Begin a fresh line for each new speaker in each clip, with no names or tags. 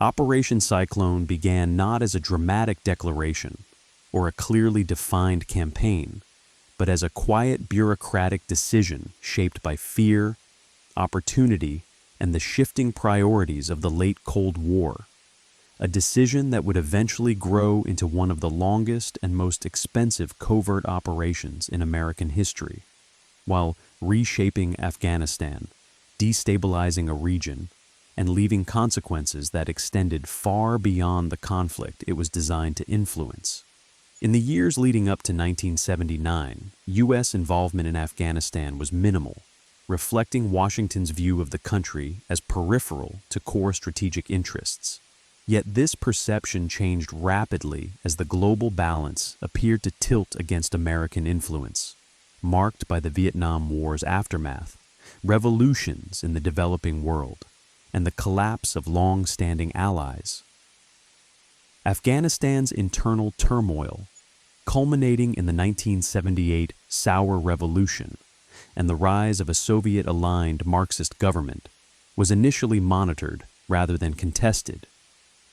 Operation Cyclone began not as a dramatic declaration or a clearly defined campaign, but as a quiet bureaucratic decision shaped by fear, opportunity, and the shifting priorities of the late Cold War. A decision that would eventually grow into one of the longest and most expensive covert operations in American history, while reshaping Afghanistan, destabilizing a region, and leaving consequences that extended far beyond the conflict it was designed to influence. In the years leading up to 1979, U.S. involvement in Afghanistan was minimal, reflecting Washington's view of the country as peripheral to core strategic interests. Yet this perception changed rapidly as the global balance appeared to tilt against American influence, marked by the Vietnam War's aftermath, revolutions in the developing world, and the collapse of long-standing allies. Afghanistan's internal turmoil, culminating in the 1978 Sour Revolution and the rise of a Soviet-aligned Marxist government, was initially monitored rather than contested.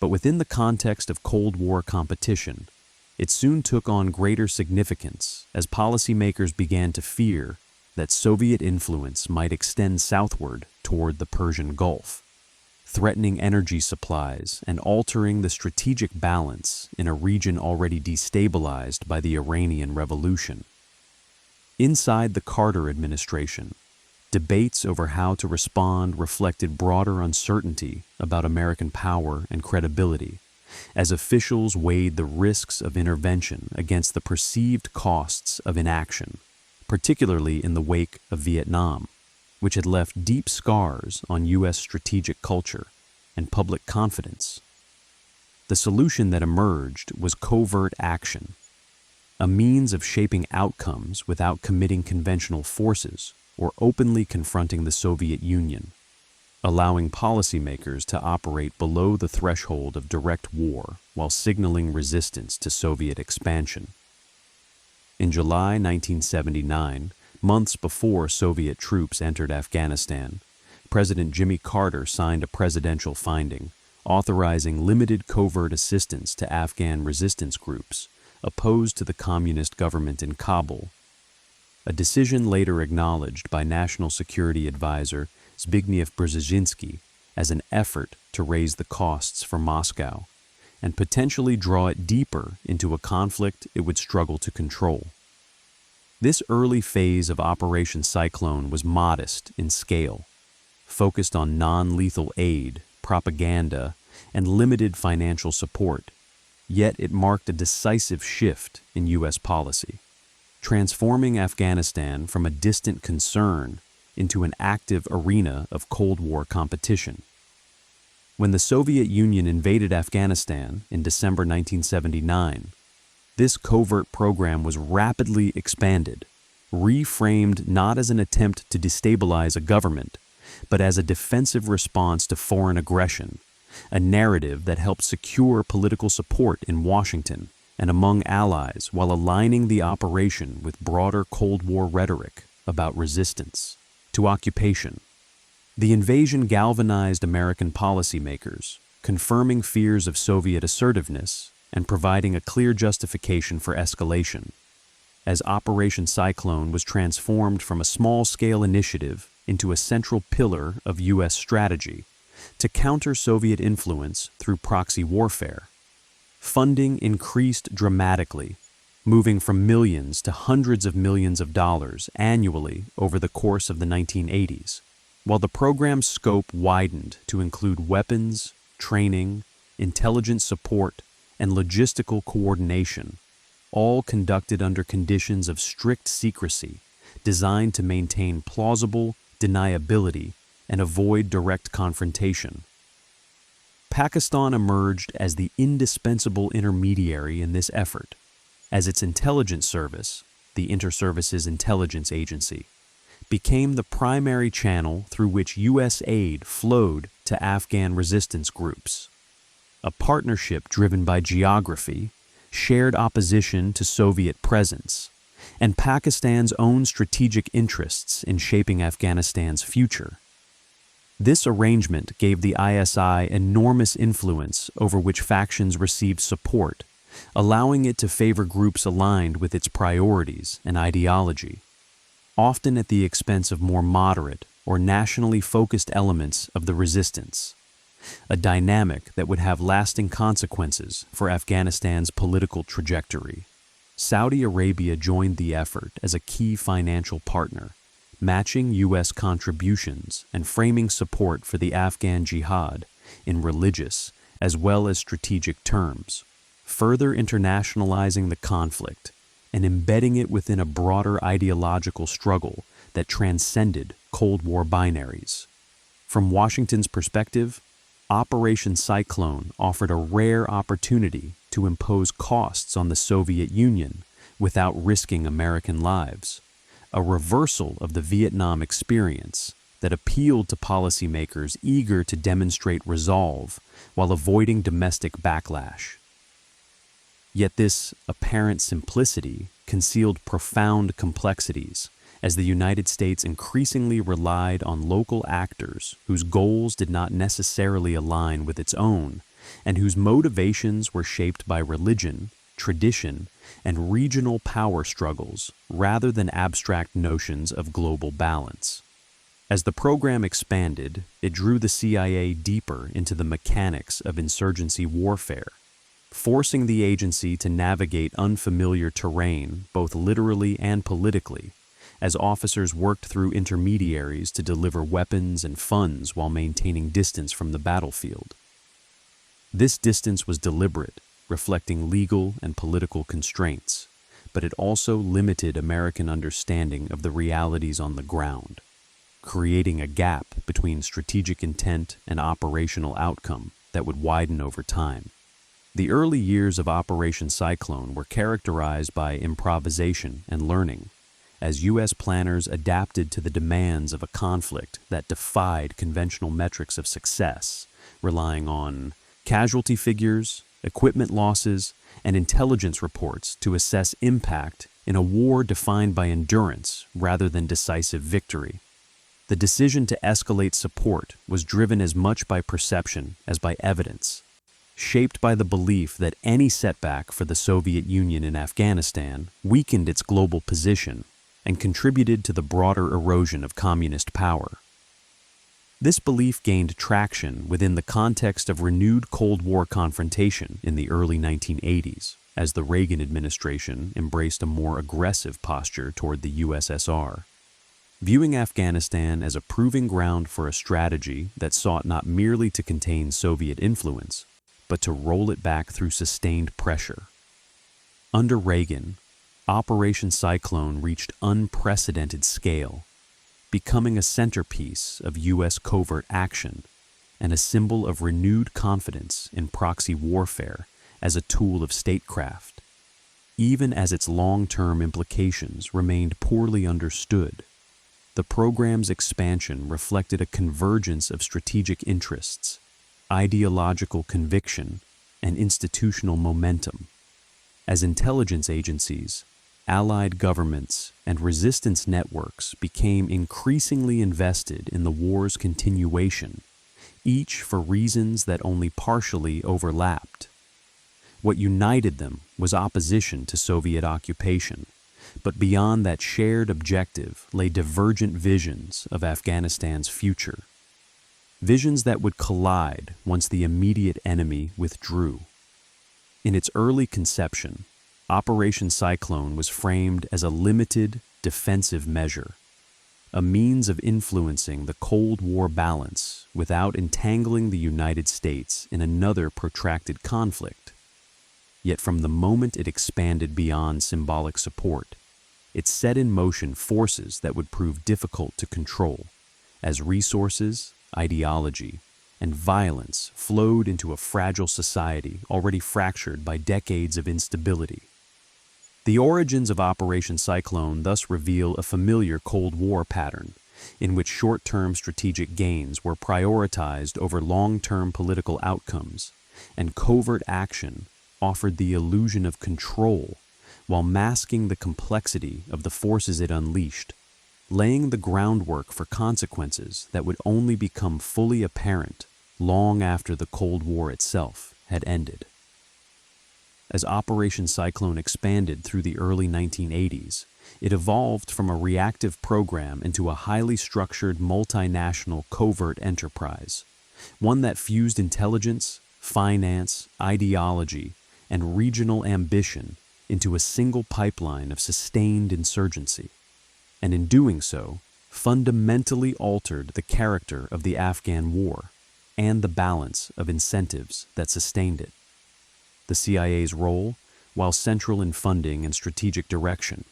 But within the context of Cold War competition, it soon took on greater significance as policymakers began to fear that Soviet influence might extend southward toward the Persian Gulf, threatening energy supplies and altering the strategic balance in a region already destabilized by the Iranian Revolution. Inside the Carter administration, debates over how to respond reflected broader uncertainty about American power and credibility, as officials weighed the risks of intervention against the perceived costs of inaction, particularly in the wake of Vietnam, which had left deep scars on U.S. strategic culture and public confidence. The solution that emerged was covert action, a means of shaping outcomes without committing conventional forces or openly confronting the Soviet Union, allowing policymakers to operate below the threshold of direct war while signaling resistance to Soviet expansion. In July 1979, months before Soviet troops entered Afghanistan, President Jimmy Carter signed a presidential finding authorizing limited covert assistance to Afghan resistance groups opposed to the communist government in Kabul, a decision later acknowledged by National Security Advisor Zbigniew Brzezinski as an effort to raise the costs for Moscow and potentially draw it deeper into a conflict it would struggle to control. This early phase of Operation Cyclone was modest in scale, focused on non-lethal aid, propaganda, and limited financial support, yet it marked a decisive shift in U.S. policy, transforming Afghanistan from a distant concern into an active arena of Cold War competition. When the Soviet Union invaded Afghanistan in December 1979, this covert program was rapidly expanded, reframed not as an attempt to destabilize a government, but as a defensive response to foreign aggression, a narrative that helped secure political support in Washington and among allies while aligning the operation with broader Cold War rhetoric about resistance to occupation. The invasion galvanized American policymakers, confirming fears of Soviet assertiveness and providing a clear justification for escalation, as Operation Cyclone was transformed from a small-scale initiative into a central pillar of U.S. strategy to counter Soviet influence through proxy warfare. Funding increased dramatically, moving from millions to hundreds of millions of dollars annually over the course of the 1980s, while the program's scope widened to include weapons, training, intelligence support, and logistical coordination, all conducted under conditions of strict secrecy designed to maintain plausible deniability and avoid direct confrontation. Pakistan emerged as the indispensable intermediary in this effort, as its intelligence service, the Inter-Services Intelligence Agency, became the primary channel through which U.S. aid flowed to Afghan resistance groups. A partnership driven by geography, shared opposition to Soviet presence, and Pakistan's own strategic interests in shaping Afghanistan's future. This arrangement gave the ISI enormous influence over which factions received support, allowing it to favor groups aligned with its priorities and ideology, often at the expense of more moderate or nationally focused elements of the resistance, a dynamic that would have lasting consequences for Afghanistan's political trajectory. Saudi Arabia joined the effort as a key financial partner, matching U.S. contributions and framing support for the Afghan jihad in religious as well as strategic terms, further internationalizing the conflict and embedding it within a broader ideological struggle that transcended Cold War binaries. From Washington's perspective, Operation Cyclone offered a rare opportunity to impose costs on the Soviet Union without risking American lives, a reversal of the Vietnam experience that appealed to policymakers eager to demonstrate resolve while avoiding domestic backlash. Yet this apparent simplicity concealed profound complexities, as the United States increasingly relied on local actors whose goals did not necessarily align with its own, and whose motivations were shaped by religion, tradition, and regional power struggles rather than abstract notions of global balance. As the program expanded, it drew the CIA deeper into the mechanics of insurgency warfare, forcing the agency to navigate unfamiliar terrain both literally and politically, as officers worked through intermediaries to deliver weapons and funds while maintaining distance from the battlefield. This distance was deliberate, reflecting legal and political constraints, but it also limited American understanding of the realities on the ground, creating a gap between strategic intent and operational outcome that would widen over time. The early years of Operation Cyclone were characterized by improvisation and learning, as U.S. planners adapted to the demands of a conflict that defied conventional metrics of success, relying on casualty figures, equipment losses, and intelligence reports to assess impact in a war defined by endurance rather than decisive victory. The decision to escalate support was driven as much by perception as by evidence, shaped by the belief that any setback for the Soviet Union in Afghanistan weakened its global position and contributed to the broader erosion of communist power. This belief gained traction within the context of renewed Cold War confrontation in the early 1980s, as the Reagan administration embraced a more aggressive posture toward the USSR, viewing Afghanistan as a proving ground for a strategy that sought not merely to contain Soviet influence, but to roll it back through sustained pressure. Under Reagan, Operation Cyclone reached unprecedented scale, becoming a centerpiece of U.S. covert action and a symbol of renewed confidence in proxy warfare as a tool of statecraft, even as its long-term implications remained poorly understood. The program's expansion reflected a convergence of strategic interests, ideological conviction, and institutional momentum, as intelligence agencies, allied governments, and resistance networks became increasingly invested in the war's continuation, each for reasons that only partially overlapped. What united them was opposition to Soviet occupation, but beyond that shared objective lay divergent visions of Afghanistan's future, visions that would collide once the immediate enemy withdrew. In its early conception, Operation Cyclone was framed as a limited, defensive measure, a means of influencing the Cold War balance without entangling the United States in another protracted conflict. Yet from the moment it expanded beyond symbolic support, it set in motion forces that would prove difficult to control, as resources, ideology, and violence flowed into a fragile society already fractured by decades of instability. The origins of Operation Cyclone thus reveal a familiar Cold War pattern, in which short-term strategic gains were prioritized over long-term political outcomes, and covert action offered the illusion of control while masking the complexity of the forces it unleashed. laying the groundwork for consequences that would only become fully apparent long after the Cold War itself had ended. As Operation Cyclone expanded through the early 1980s, it evolved from a reactive program into a highly structured multinational covert enterprise, one that fused intelligence, finance, ideology, and regional ambition into a single pipeline of sustained insurgency, and in doing so, fundamentally altered the character of the Afghan war and the balance of incentives that sustained it. The CIA's role, while central in funding and strategic direction,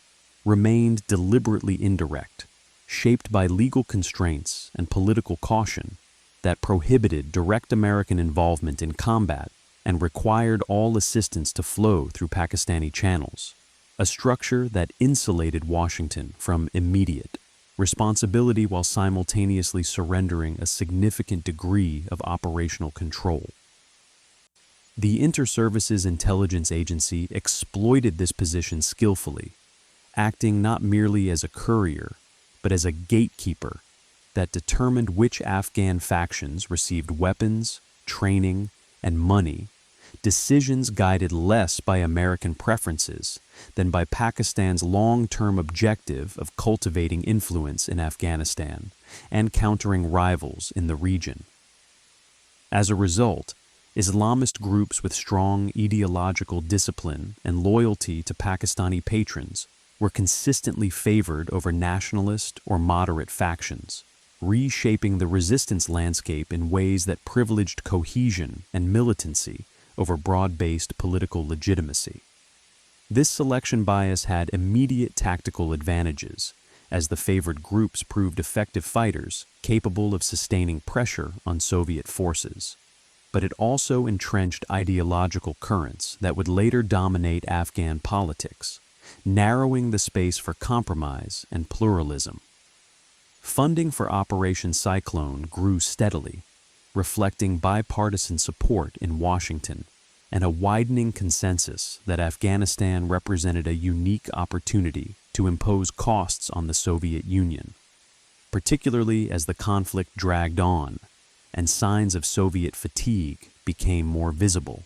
remained deliberately indirect, shaped by legal constraints and political caution that prohibited direct American involvement in combat and required all assistance to flow through Pakistani channels, a structure that insulated Washington from immediate responsibility while simultaneously surrendering a significant degree of operational control. The Inter-Services Intelligence Agency exploited this position skillfully, acting not merely as a courier, but as a gatekeeper that determined which Afghan factions received weapons, training, and money, decisions guided less by American preferences than by Pakistan's long-term objective of cultivating influence in Afghanistan and countering rivals in the region. As a result, Islamist groups with strong ideological discipline and loyalty to Pakistani patrons were consistently favored over nationalist or moderate factions, reshaping the resistance landscape in ways that privileged cohesion and militancy over broad-based political legitimacy. This selection bias had immediate tactical advantages, as the favored groups proved effective fighters capable of sustaining pressure on Soviet forces. But it also entrenched ideological currents that would later dominate Afghan politics, narrowing the space for compromise and pluralism. Funding for Operation Cyclone grew steadily, reflecting bipartisan support in Washington and a widening consensus that Afghanistan represented a unique opportunity to impose costs on the Soviet Union, particularly as the conflict dragged on and signs of Soviet fatigue became more visible.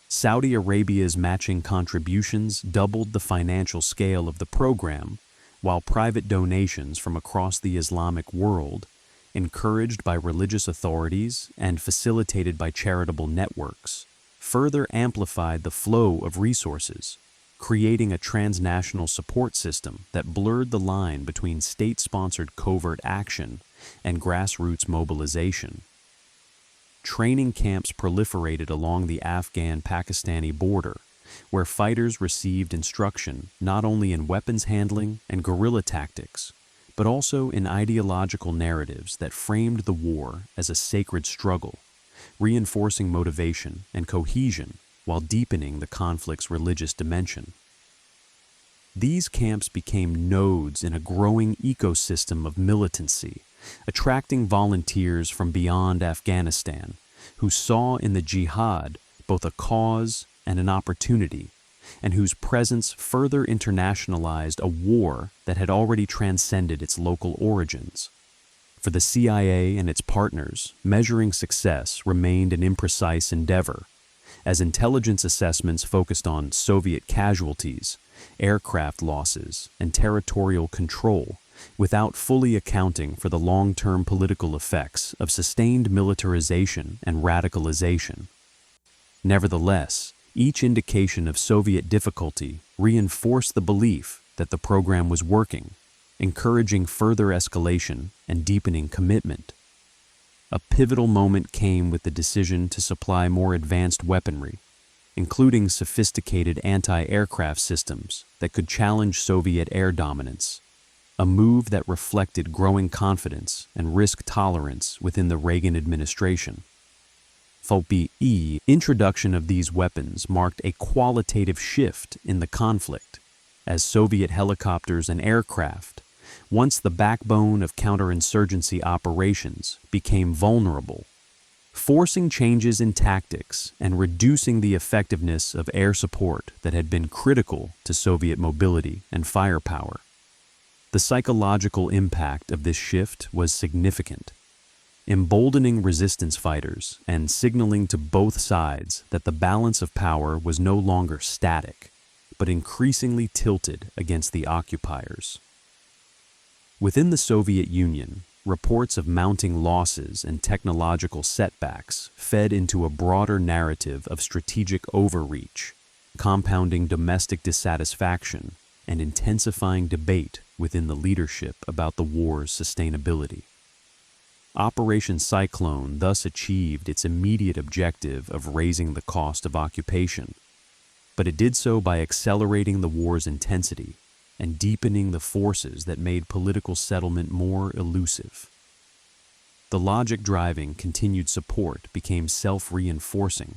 Saudi Arabia's matching contributions doubled the financial scale of the program, while private donations from across the Islamic world, encouraged by religious authorities and facilitated by charitable networks, further amplified the flow of resources, creating a transnational support system that blurred the line between state-sponsored covert action and grassroots mobilization. Training camps proliferated along the Afghan-Pakistani border, where fighters received instruction not only in weapons handling and guerrilla tactics, but also in ideological narratives that framed the war as a sacred struggle, reinforcing motivation and cohesion while deepening the conflict's religious dimension. These camps became nodes in a growing ecosystem of militancy, attracting volunteers from beyond Afghanistan who saw in the jihad both a cause and an opportunity, and whose presence further internationalized a war that had already transcended its local origins. For the CIA and its partners, measuring success remained an imprecise endeavor, as intelligence assessments focused on Soviet casualties, aircraft losses, and territorial control, without fully accounting for the long-term political effects of sustained militarization and radicalization. Nevertheless, each indication of Soviet difficulty reinforced the belief that the program was working, encouraging further escalation and deepening commitment. A pivotal moment came with the decision to supply more advanced weaponry, including sophisticated anti-aircraft systems that could challenge Soviet air dominance, a move that reflected growing confidence and risk tolerance within the Reagan administration. The introduction of these weapons marked a qualitative shift in the conflict, as Soviet helicopters and aircraft, once the backbone of counterinsurgency operations, became vulnerable, forcing changes in tactics and reducing the effectiveness of air support that had been critical to Soviet mobility and firepower. The psychological impact of this shift was significant, emboldening resistance fighters and signaling to both sides that the balance of power was no longer static, but increasingly tilted against the occupiers. Within the Soviet Union, reports of mounting losses and technological setbacks fed into a broader narrative of strategic overreach, compounding domestic dissatisfaction and intensifying debate within the leadership about the war's sustainability. Operation Cyclone thus achieved its immediate objective of raising the cost of occupation, but it did so by accelerating the war's intensity and deepening the forces that made political settlement more elusive. The logic driving continued support became self-reinforcing,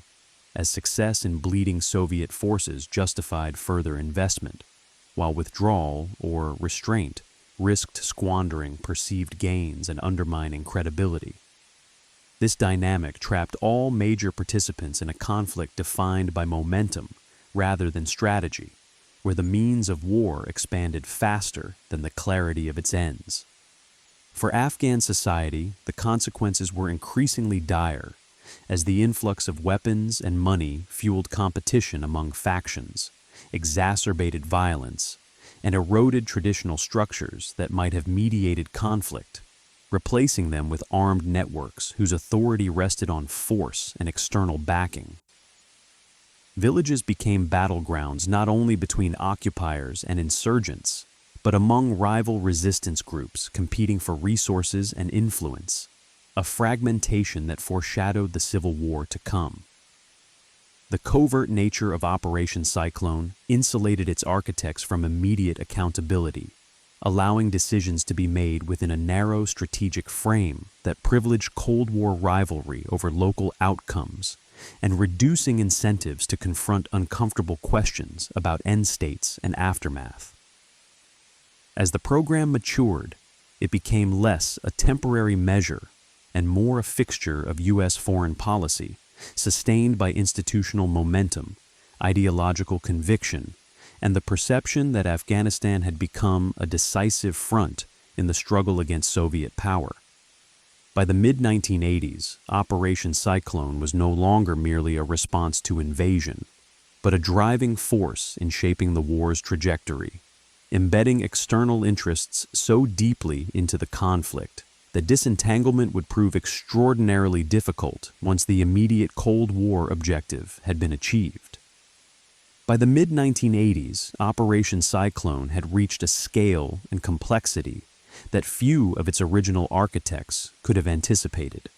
as success in bleeding Soviet forces justified further investment, while withdrawal or restraint risked squandering perceived gains and undermining credibility. This dynamic trapped all major participants in a conflict defined by momentum rather than strategy, where the means of war expanded faster than the clarity of its ends. For Afghan society, the consequences were increasingly dire, as the influx of weapons and money fueled competition among factions, exacerbated violence, and eroded traditional structures that might have mediated conflict, replacing them with armed networks whose authority rested on force and external backing. Villages became battlegrounds not only between occupiers and insurgents, but among rival resistance groups competing for resources and influence, a fragmentation that foreshadowed the civil war to come. The covert nature of Operation Cyclone insulated its architects from immediate accountability, allowing decisions to be made within a narrow strategic frame that privileged Cold War rivalry over local outcomes and reducing incentives to confront uncomfortable questions about end states and aftermath. As the program matured, it became less a temporary measure and more a fixture of U.S. foreign policy, sustained by institutional momentum, ideological conviction, and the perception that Afghanistan had become a decisive front in the struggle against Soviet power. By the mid-1980s, Operation Cyclone was no longer merely a response to invasion, but a driving force in shaping the war's trajectory, embedding external interests so deeply into the conflict that disentanglement would prove extraordinarily difficult once the immediate Cold War objective had been achieved. By the mid-1980s, Operation Cyclone had reached a scale and complexity that few of its original architects could have anticipated,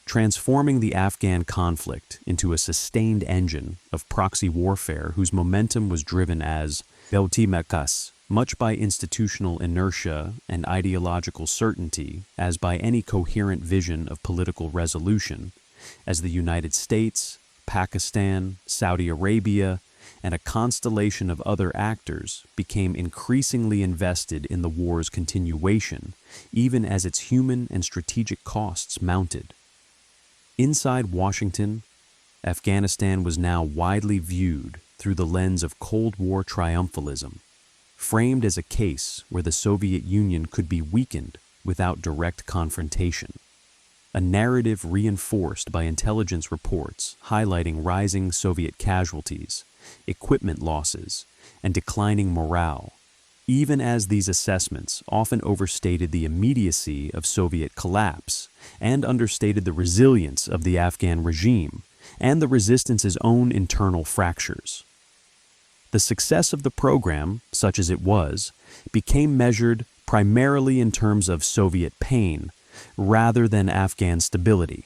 transforming the Afghan conflict into a sustained engine of proxy warfare whose momentum was driven as beltimekas, much by institutional inertia and ideological certainty as by any coherent vision of political resolution, as the United States, Pakistan, Saudi Arabia, and a constellation of other actors became increasingly invested in the war's continuation, even as its human and strategic costs mounted. Inside Washington, Afghanistan was now widely viewed through the lens of Cold War triumphalism, framed as a case where the Soviet Union could be weakened without direct confrontation. A narrative reinforced by intelligence reports highlighting rising Soviet casualties, equipment losses, and declining morale, even as these assessments often overstated the immediacy of Soviet collapse and understated the resilience of the Afghan regime and the resistance's own internal fractures. The success of the program, such as it was, became measured primarily in terms of Soviet pain rather than Afghan stability,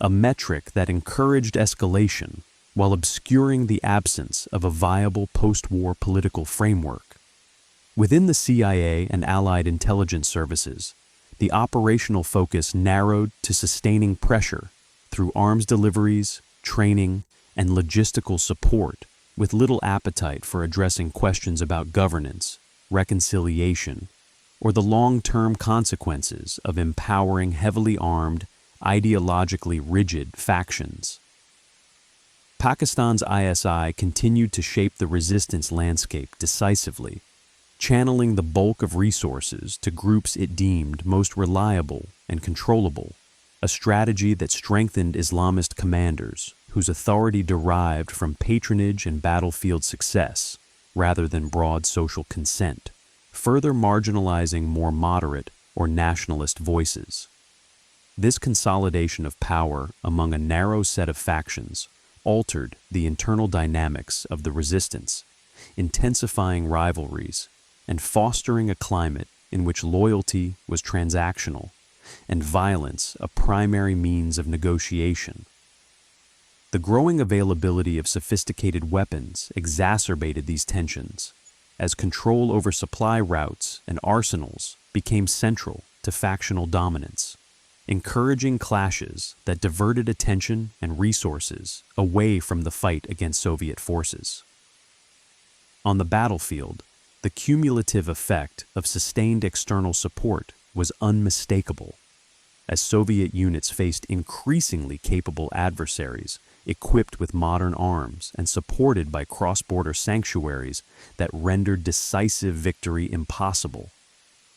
a metric that encouraged escalation while obscuring the absence of a viable post-war political framework. Within the CIA and allied intelligence services, the operational focus narrowed to sustaining pressure through arms deliveries, training, and logistical support, with little appetite for addressing questions about governance, reconciliation, or the long-term consequences of empowering heavily armed, ideologically rigid factions. Pakistan's ISI continued to shape the resistance landscape decisively, channeling the bulk of resources to groups it deemed most reliable and controllable, a strategy that strengthened Islamist commanders whose authority derived from patronage and battlefield success rather than broad social consent, further marginalizing more moderate or nationalist voices. This consolidation of power among a narrow set of factions altered the internal dynamics of the resistance, intensifying rivalries and fostering a climate in which loyalty was transactional and violence a primary means of negotiation. The growing availability of sophisticated weapons exacerbated these tensions, as control over supply routes and arsenals became central to factional dominance, encouraging clashes that diverted attention and resources away from the fight against Soviet forces. On the battlefield, the cumulative effect of sustained external support was unmistakable, as Soviet units faced increasingly capable adversaries equipped with modern arms and supported by cross-border sanctuaries that rendered decisive victory impossible,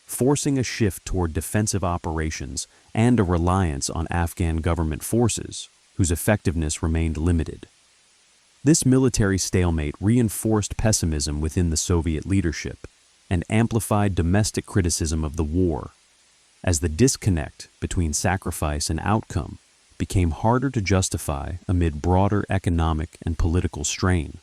forcing a shift toward defensive operations and a reliance on Afghan government forces, whose effectiveness remained limited. This military stalemate reinforced pessimism within the Soviet leadership and amplified domestic criticism of the war, as the disconnect between sacrifice and outcome became harder to justify amid broader economic and political strain.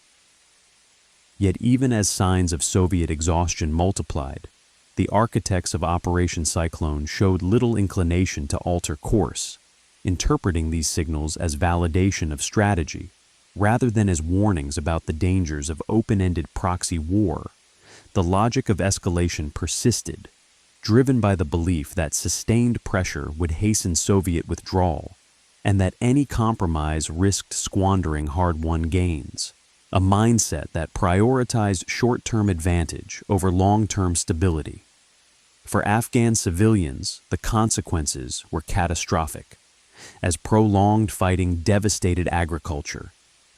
Yet even as signs of Soviet exhaustion multiplied, the architects of Operation Cyclone showed little inclination to alter course, interpreting these signals as validation of strategy rather than as warnings about the dangers of open-ended proxy war. The logic of escalation persisted, driven by the belief that sustained pressure would hasten Soviet withdrawal and that any compromise risked squandering hard-won gains, a mindset that prioritized short-term advantage over long-term stability. For Afghan civilians, the consequences were catastrophic, as prolonged fighting devastated agriculture,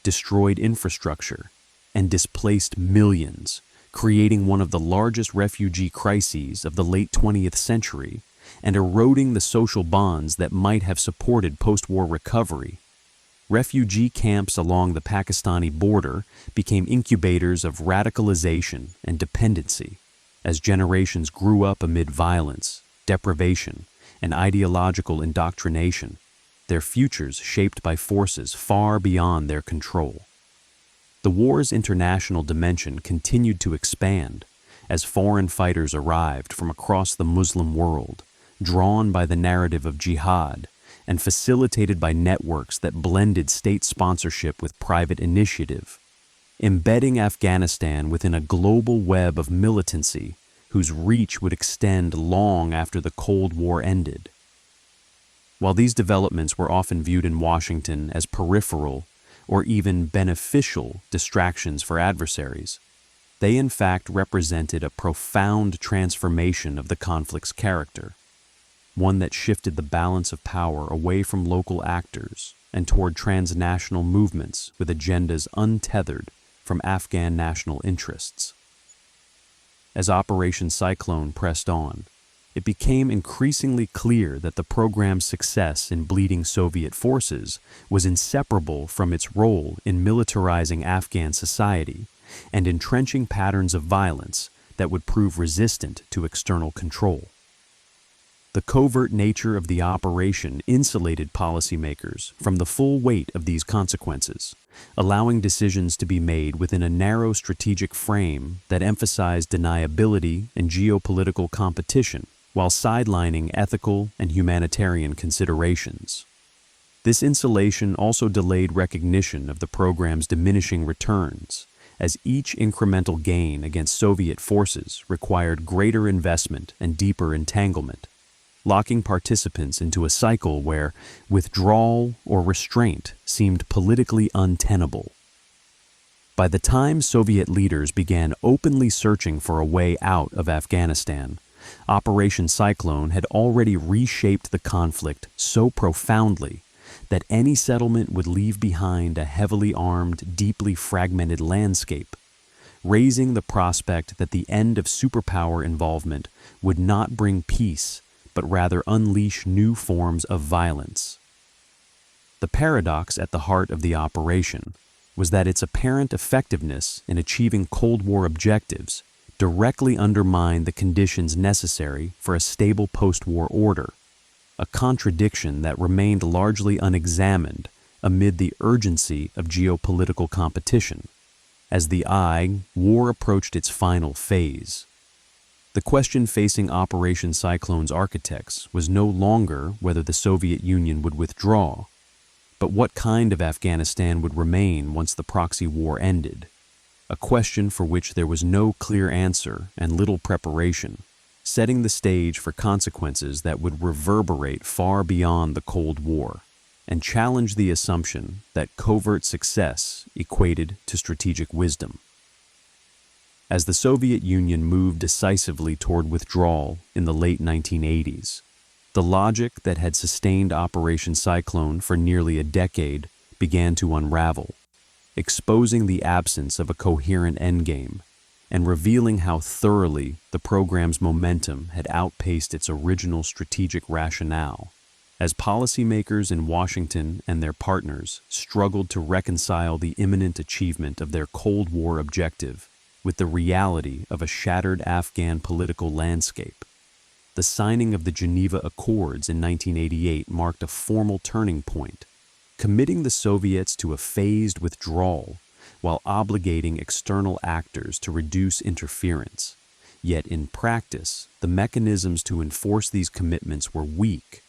destroyed infrastructure, and displaced millions, creating one of the largest refugee crises of the late 20th century and eroding the social bonds that might have supported post-war recovery. Refugee camps along the Pakistani border became incubators of radicalization and dependency, as generations grew up amid violence, deprivation, and ideological indoctrination, their futures shaped by forces far beyond their control. The war's international dimension continued to expand as foreign fighters arrived from across the Muslim world, drawn by the narrative of jihad and facilitated by networks that blended state sponsorship with private initiative, embedding Afghanistan within a global web of militancy whose reach would extend long after the Cold War ended. While these developments were often viewed in Washington as peripheral or even beneficial distractions for adversaries, they in fact represented a profound transformation of the conflict's character, one that shifted the balance of power away from local actors and toward transnational movements with agendas untethered from Afghan national interests. As Operation Cyclone pressed on, it became increasingly clear that the program's success in bleeding Soviet forces was inseparable from its role in militarizing Afghan society and entrenching patterns of violence that would prove resistant to external control. The covert nature of the operation insulated policymakers from the full weight of these consequences, allowing decisions to be made within a narrow strategic frame that emphasized deniability and geopolitical competition, while sidelining ethical and humanitarian considerations. This insulation also delayed recognition of the program's diminishing returns, as each incremental gain against Soviet forces required greater investment and deeper entanglement, locking participants into a cycle where withdrawal or restraint seemed politically untenable. By the time Soviet leaders began openly searching for a way out of Afghanistan, Operation Cyclone had already reshaped the conflict so profoundly that any settlement would leave behind a heavily armed, deeply fragmented landscape, raising the prospect that the end of superpower involvement would not bring peace, but rather unleash new forms of violence. The paradox at the heart of the operation was that its apparent effectiveness in achieving Cold War objectives directly undermined the conditions necessary for a stable post-war order, a contradiction that remained largely unexamined amid the urgency of geopolitical competition. As the war approached its final phase, the question facing Operation Cyclone's architects was no longer whether the Soviet Union would withdraw, but what kind of Afghanistan would remain once the proxy war ended, a question for which there was no clear answer and little preparation, setting the stage for consequences that would reverberate far beyond the Cold War and challenge the assumption that covert success equated to strategic wisdom. As the Soviet Union moved decisively toward withdrawal in the late 1980s, the logic that had sustained Operation Cyclone for nearly a decade began to unravel, exposing the absence of a coherent endgame and revealing how thoroughly the program's momentum had outpaced its original strategic rationale. As policymakers in Washington and their partners struggled to reconcile the imminent achievement of their Cold War objective with the reality of a shattered Afghan political landscape, the signing of the Geneva Accords in 1988 marked a formal turning point, committing the Soviets to a phased withdrawal while obligating external actors to reduce interference. Yet in practice, the mechanisms to enforce these commitments were weak,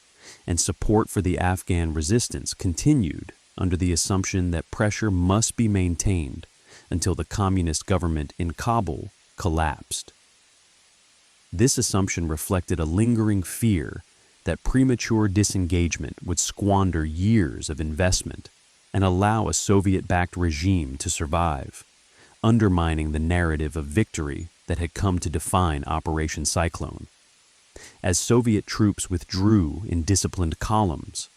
and support for the Afghan resistance continued under the assumption that pressure must be maintained until the communist government in Kabul collapsed. This assumption reflected a lingering fear that premature disengagement would squander years of investment and allow a Soviet-backed regime to survive, undermining the narrative of victory that had come to define Operation Cyclone. As Soviet troops withdrew in disciplined columns,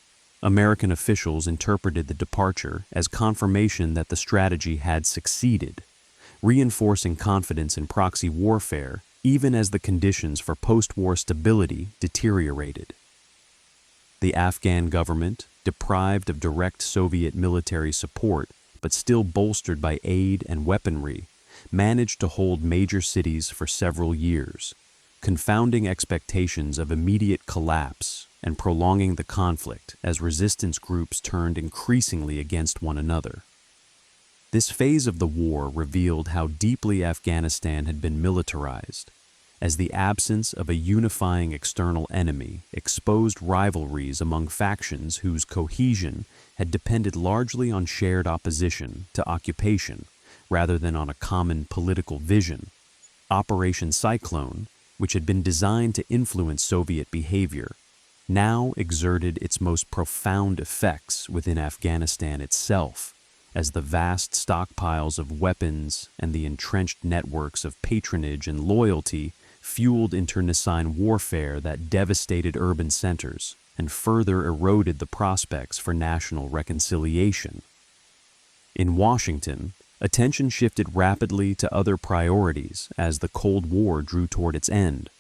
American officials interpreted the departure as confirmation that the strategy had succeeded, reinforcing confidence in proxy warfare even as the conditions for post-war stability deteriorated. The Afghan government, deprived of direct Soviet military support but still bolstered by aid and weaponry, managed to hold major cities for several years, confounding expectations of immediate collapse and prolonging the conflict as resistance groups turned increasingly against one another. This phase of the war revealed how deeply Afghanistan had been militarized, as the absence of a unifying external enemy exposed rivalries among factions whose cohesion had depended largely on shared opposition to occupation rather than on a common political vision. Operation Cyclone, which had been designed to influence Soviet behavior, now exerted its most profound effects within Afghanistan itself, as the vast stockpiles of weapons and the entrenched networks of patronage and loyalty fueled internecine warfare that devastated urban centers and further eroded the prospects for national reconciliation. In Washington, attention shifted rapidly to other priorities as the Cold War drew toward its end,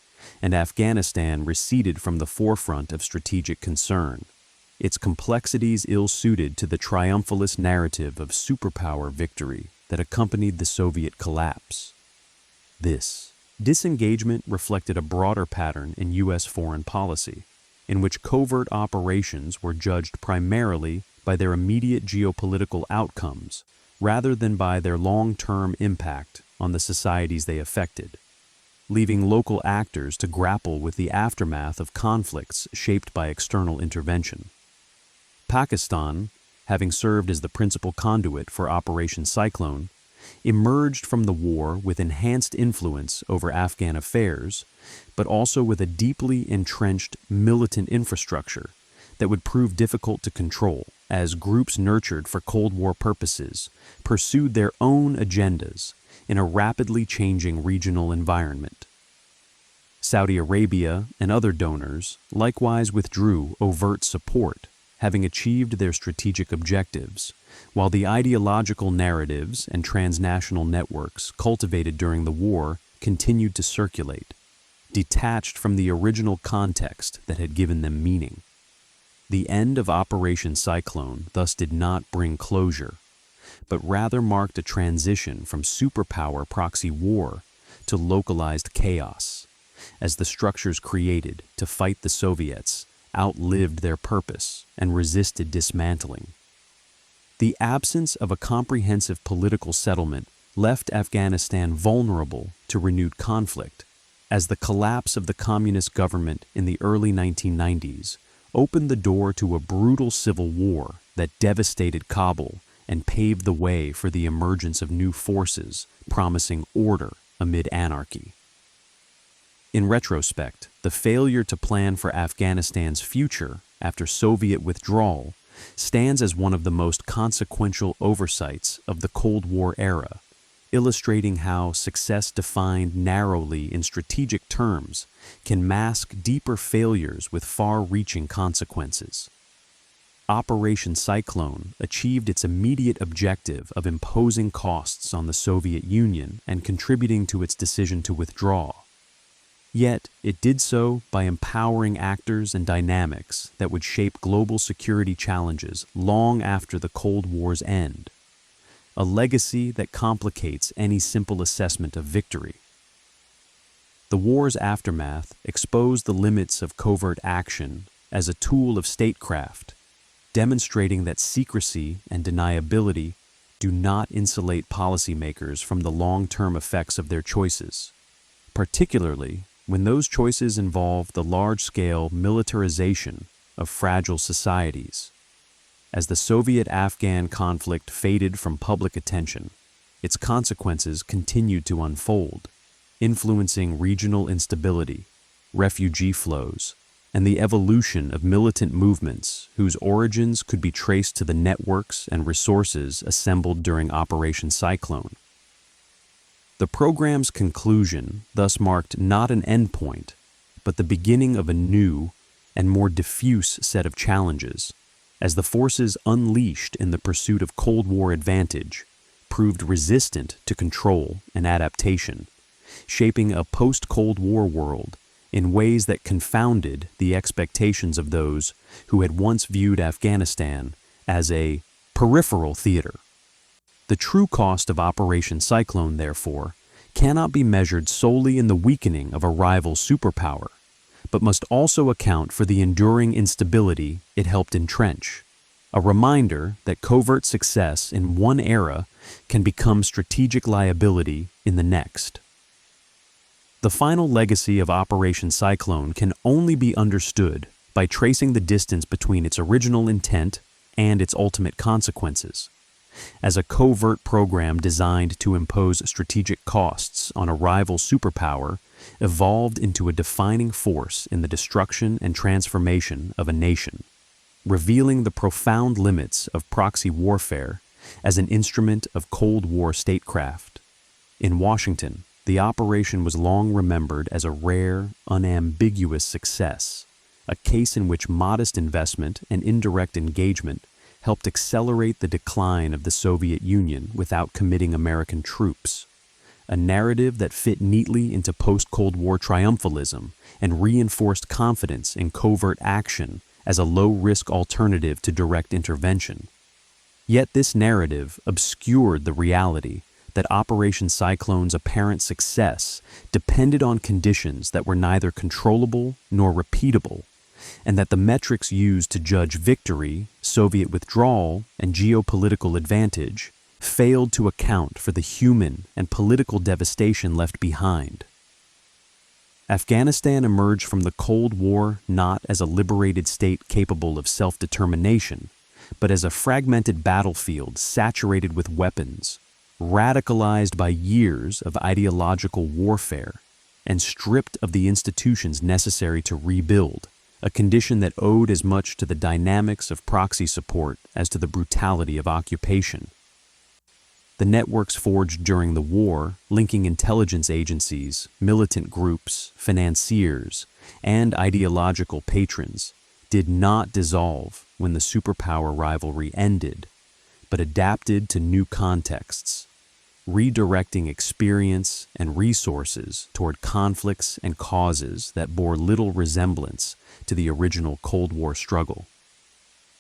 and Afghanistan receded from the forefront of strategic concern, its complexities ill-suited to the triumphalist narrative of superpower victory that accompanied the Soviet collapse. This disengagement reflected a broader pattern in U.S. foreign policy, in which covert operations were judged primarily by their immediate geopolitical outcomes rather than by their long-term impact on the societies they affected, leaving local actors to grapple with the aftermath of conflicts shaped by external intervention. Pakistan, having served as the principal conduit for Operation Cyclone, emerged from the war with enhanced influence over Afghan affairs, but also with a deeply entrenched militant infrastructure that would prove difficult to control as groups nurtured for Cold War purposes pursued their own agendas in a rapidly changing regional environment. Saudi Arabia and other donors likewise withdrew overt support having achieved their strategic objectives, while the ideological narratives and transnational networks cultivated during the war continued to circulate, detached from the original context that had given them meaning. The end of Operation Cyclone thus did not bring closure, but rather marked a transition from superpower proxy war to localized chaos, as the structures created to fight the Soviets outlived their purpose and resisted dismantling. The absence of a comprehensive political settlement left Afghanistan vulnerable to renewed conflict, as the collapse of the communist government in the early 1990s opened the door to a brutal civil war that devastated Kabul and paved the way for the emergence of new forces promising order amid anarchy. In retrospect, the failure to plan for Afghanistan's future after Soviet withdrawal stands as one of the most consequential oversights of the Cold War era, illustrating how success defined narrowly in strategic terms can mask deeper failures with far-reaching consequences. Operation Cyclone achieved its immediate objective of imposing costs on the Soviet Union and contributing to its decision to withdraw. Yet, it did so by empowering actors and dynamics that would shape global security challenges long after the Cold War's end, a legacy that complicates any simple assessment of victory. The war's aftermath exposed the limits of covert action as a tool of statecraft, demonstrating that secrecy and deniability do not insulate policymakers from the long-term effects of their choices, particularly when those choices involve the large-scale militarization of fragile societies. As the Soviet-Afghan conflict faded from public attention, its consequences continued to unfold, influencing regional instability, refugee flows, and the evolution of militant movements whose origins could be traced to the networks and resources assembled during Operation Cyclone. The program's conclusion thus marked not an endpoint, but the beginning of a new and more diffuse set of challenges, as the forces unleashed in the pursuit of Cold War advantage proved resistant to control and adaptation, shaping a post-Cold War world in ways that confounded the expectations of those who had once viewed Afghanistan as a peripheral theater. The true cost of Operation Cyclone, therefore, cannot be measured solely in the weakening of a rival superpower, but must also account for the enduring instability it helped entrench, a reminder that covert success in one era can become strategic liability in the next. The final legacy of Operation Cyclone can only be understood by tracing the distance between its original intent and its ultimate consequences. As a covert program designed to impose strategic costs on a rival superpower evolved into a defining force in the destruction and transformation of a nation, revealing the profound limits of proxy warfare as an instrument of Cold War statecraft. In Washington, the operation was long remembered as a rare, unambiguous success, a case in which modest investment and indirect engagement helped accelerate the decline of the Soviet Union without committing American troops, a narrative that fit neatly into post-Cold War triumphalism and reinforced confidence in covert action as a low-risk alternative to direct intervention. Yet this narrative obscured the reality that Operation Cyclone's apparent success depended on conditions that were neither controllable nor repeatable, and that the metrics used to judge victory, Soviet withdrawal, and geopolitical advantage failed to account for the human and political devastation left behind. Afghanistan emerged from the Cold War not as a liberated state capable of self-determination, but as a fragmented battlefield saturated with weapons, radicalized by years of ideological warfare, and stripped of the institutions necessary to rebuild, a condition that owed as much to the dynamics of proxy support as to the brutality of occupation. The networks forged during the war, linking intelligence agencies, militant groups, financiers, and ideological patrons, did not dissolve when the superpower rivalry ended, but adapted to new contexts, redirecting experience and resources toward conflicts and causes that bore little resemblance to the original Cold War struggle.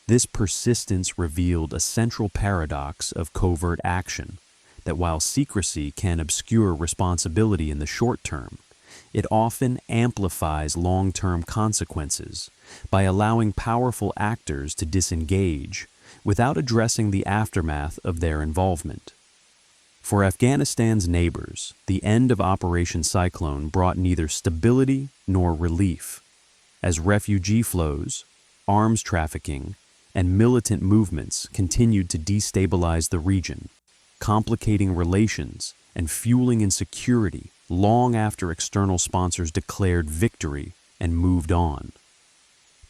This persistence revealed a central paradox of covert action, that while secrecy can obscure responsibility in the short term, it often amplifies long-term consequences by allowing powerful actors to disengage without addressing the aftermath of their involvement. For Afghanistan's neighbors, the end of Operation Cyclone brought neither stability nor relief, as refugee flows, arms trafficking, and militant movements continued to destabilize the region, complicating relations and fueling insecurity long after external sponsors declared victory and moved on.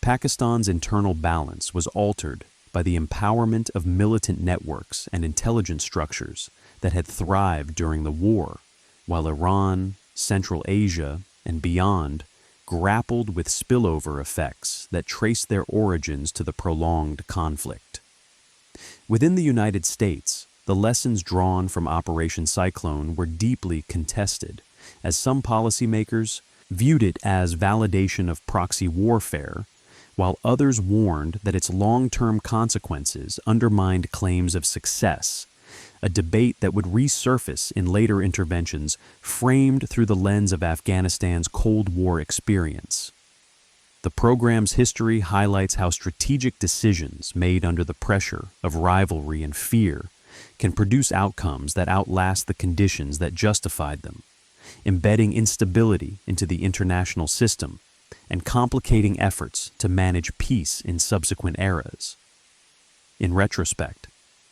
Pakistan's internal balance was altered by the empowerment of militant networks and intelligence structures that had thrived during the war, while Iran, Central Asia, and beyond grappled with spillover effects that traced their origins to the prolonged conflict. Within the United States, the lessons drawn from Operation Cyclone were deeply contested, as some policymakers viewed it as validation of proxy warfare, while others warned that its long-term consequences undermined claims of success, a debate that would resurface in later interventions framed through the lens of Afghanistan's Cold War experience. The program's history highlights how strategic decisions made under the pressure of rivalry and fear can produce outcomes that outlast the conditions that justified them, embedding instability into the international system and complicating efforts to manage peace in subsequent eras. In retrospect,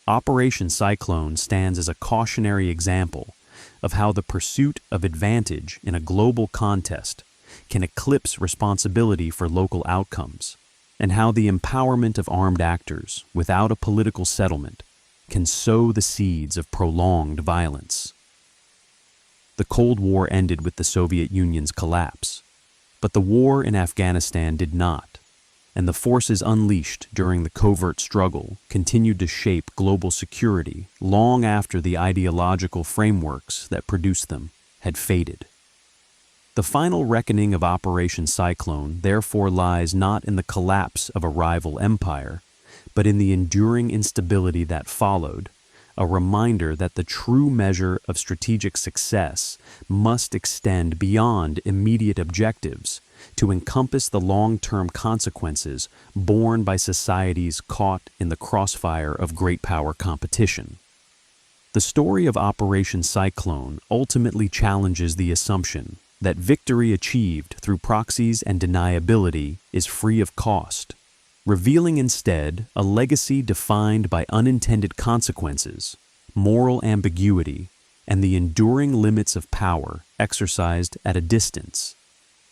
Operation Cyclone stands as a cautionary example of how the pursuit of advantage in a global contest can eclipse responsibility for local outcomes, and how the empowerment of armed actors without a political settlement can sow the seeds of prolonged violence. The Cold War ended with the Soviet Union's collapse, but the war in Afghanistan did not, and the forces unleashed during the covert struggle continued to shape global security long after the ideological frameworks that produced them had faded. The final reckoning of Operation Cyclone therefore lies not in the collapse of a rival empire, but in the enduring instability that followed, a reminder that the true measure of strategic success must extend beyond immediate objectives to encompass the long-term consequences borne by societies caught in the crossfire of great power competition. The story of Operation Cyclone ultimately challenges the assumption that victory achieved through proxies and deniability is free of cost, revealing instead a legacy defined by unintended consequences, moral ambiguity, and the enduring limits of power exercised at a distance.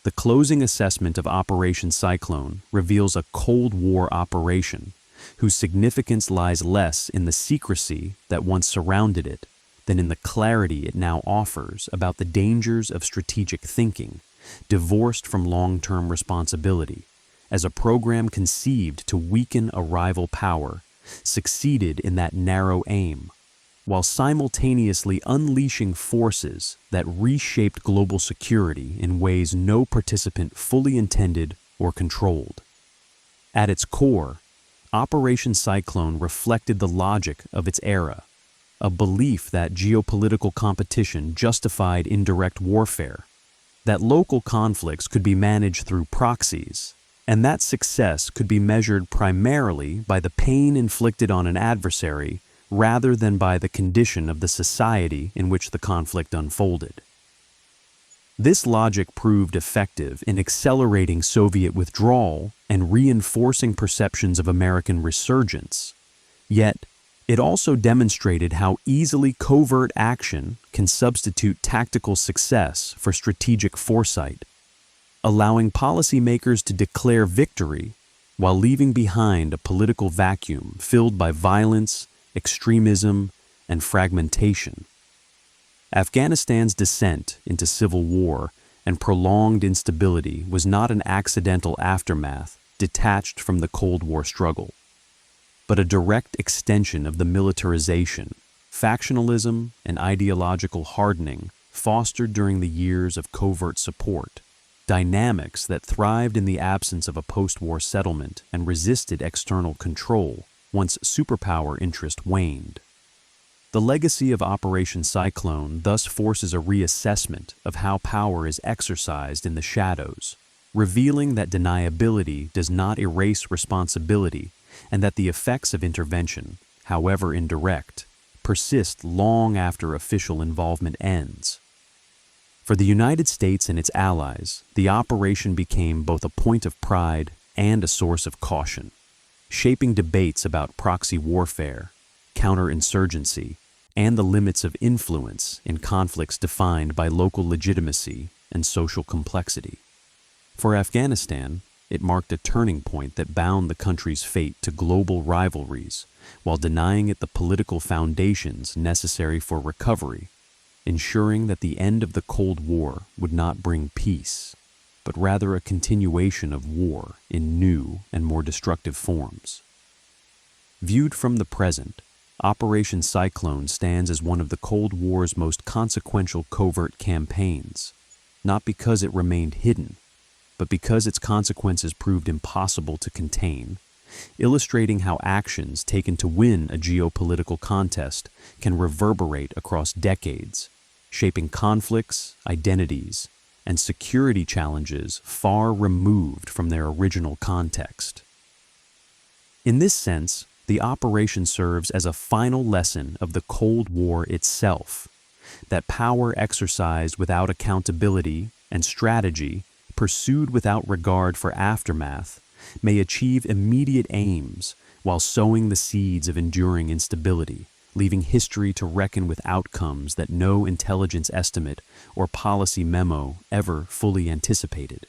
The closing assessment of Operation Cyclone reveals a Cold War operation whose significance lies less in the secrecy that once surrounded it than in the clarity it now offers about the dangers of strategic thinking, divorced from long-term responsibility, as a program conceived to weaken a rival power succeeded in that narrow aim, while simultaneously unleashing forces that reshaped global security in ways no participant fully intended or controlled. At its core, Operation Cyclone reflected the logic of its era, a belief that geopolitical competition justified indirect warfare, that local conflicts could be managed through proxies, and that success could be measured primarily by the pain inflicted on an adversary rather than by the condition of the society in which the conflict unfolded. This logic proved effective in accelerating Soviet withdrawal and reinforcing perceptions of American resurgence, yet it also demonstrated how easily covert action can substitute tactical success for strategic foresight, allowing policymakers to declare victory while leaving behind a political vacuum filled by violence, extremism, and fragmentation. Afghanistan's descent into civil war and prolonged instability was not an accidental aftermath detached from the Cold War struggle, but a direct extension of the militarization, factionalism, and ideological hardening fostered during the years of covert support, dynamics that thrived in the absence of a post-war settlement and resisted external control once superpower interest waned. The legacy of Operation Cyclone thus forces a reassessment of how power is exercised in the shadows, revealing that deniability does not erase responsibility and that the effects of intervention, however indirect, persist long after official involvement ends. For the United States and its allies, the operation became both a point of pride and a source of caution, shaping debates about proxy warfare, counterinsurgency, and the limits of influence in conflicts defined by local legitimacy and social complexity. For Afghanistan, it marked a turning point that bound the country's fate to global rivalries while denying it the political foundations necessary for recovery, ensuring that the end of the Cold War would not bring peace, but rather a continuation of war in new and more destructive forms. Viewed from the present, Operation Cyclone stands as one of the Cold War's most consequential covert campaigns, not because it remained hidden, but because its consequences proved impossible to contain, illustrating how actions taken to win a geopolitical contest can reverberate across decades, shaping conflicts, identities, and security challenges far removed from their original context. In this sense, the operation serves as a final lesson of the Cold War itself, that power exercised without accountability and strategy, pursued without regard for aftermath, may achieve immediate aims while sowing the seeds of enduring instability, leaving history to reckon with outcomes that no intelligence estimate or policy memo ever fully anticipated.